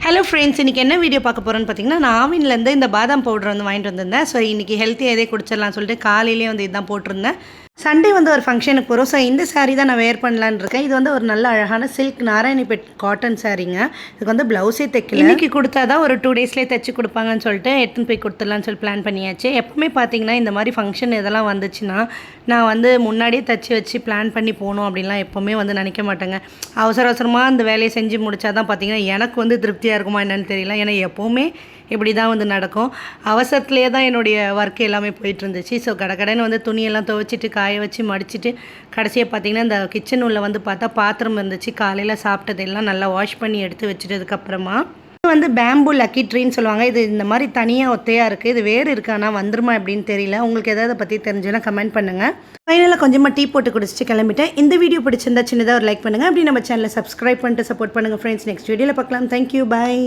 Hello friends, இன்றைக்கி என்ன video பார்க்க போகிறோன்னு பார்த்தீங்கன்னா, நான் ஆவின்லேருந்து இந்த பாதாம் பவுடர் வந்து வாங்கிட்டு வந்திருந்தேன். ஸோ இன்றைக்கி ஹெல்த்தியாக எதே குடிச்சிடலாம்னு சொல்லிட்டு காலையிலேயே வந்து இதுதான் போட்டிருந்தேன். சண்டே வந்து ஒரு ஃபங்க்ஷனுக்கு போகிறோம். ஸோ இந்த சாரீ தான் நான் வேர் பண்ணலான்னு இருக்கேன். இது வந்து ஒரு நல்ல அழகான சில்க் நாராயணிபேட் காட்டன் சாரீங்க. இதுக்கு வந்து ப்ளவுஸே தைக்கல. இன்றைக்கி கொடுத்தா தான் ஒரு 2 டேஸ்லேயே தைச்சி கொடுப்பாங்கன்னு சொல்லிட்டு எடுத்துன்னு போய் கொடுத்துடலான்னு சொல்லி பிளான் பண்ணியாச்சு. எப்பவுமே பார்த்தீங்கன்னா இந்த மாதிரி ஃபங்க்ஷன் இதெல்லாம் வந்துச்சுன்னா நான் வந்து முன்னாடியே தைச்சி வச்சு பிளான் பண்ணி போகணும் அப்படின்லாம் எப்போவுமே வந்து நினைக்க மாட்டேங்க. அவசரமாக அந்த வேலையை செஞ்சு முடித்தா தான் பார்த்தீங்கன்னா எனக்கு வந்து திருப்தியாக இருக்குமா என்னென்னு தெரியல. ஏன்னா எப்போவுமே இப்படி தான் வந்து நடக்கும். அவசரத்துலேயே தான் என்னுடைய ஒர்க் எல்லாமே போயிட்டு இருந்துச்சு. ஸோ கடைன்னு வந்து துணியெல்லாம் துவைச்சிட்டு காய வச்சு மடிச்சிட்டு கடைசியாக பார்த்திங்கன்னா இந்த கிச்சன் உள்ள வந்து பார்த்தா பாத்திரம் இருந்துச்சு. காலையில் சாப்பிட்டதெல்லாம் நல்லா வாஷ் பண்ணி எடுத்து வச்சுட்டதுக்கப்புறமா வந்து பேம்பு லக்கி ட்ரீன்னு சொல்லுவாங்க. இது இந்த மாதிரி தனியாக ஒத்தையாக இருக்குது. இது வேறு இருக்கானா வந்துருமா அப்படின்னு தெரியல. உங்களுக்கு எதாவது பற்றி தெரிஞ்சுன்னா கமெண்ட் பண்ணுங்கள். ஃபைனலாக கொஞ்சமாக டீ போட்டு குடிச்சிட்டு கிளம்பிட்டேன். இந்த வீடியோ பிடிச்சிருந்தா சின்னதாக ஒரு லைக் பண்ணுங்கள். அப்படி நம்ம சேனலை சப்ஸ்கிரைப் பண்ணிட்டு சப்போர்ட் பண்ணுங்கள் ஃப்ரெண்ட்ஸ். நெக்ஸ்ட் வீடியோவில் பார்க்கலாம். தேங்க்யூ, பாய்.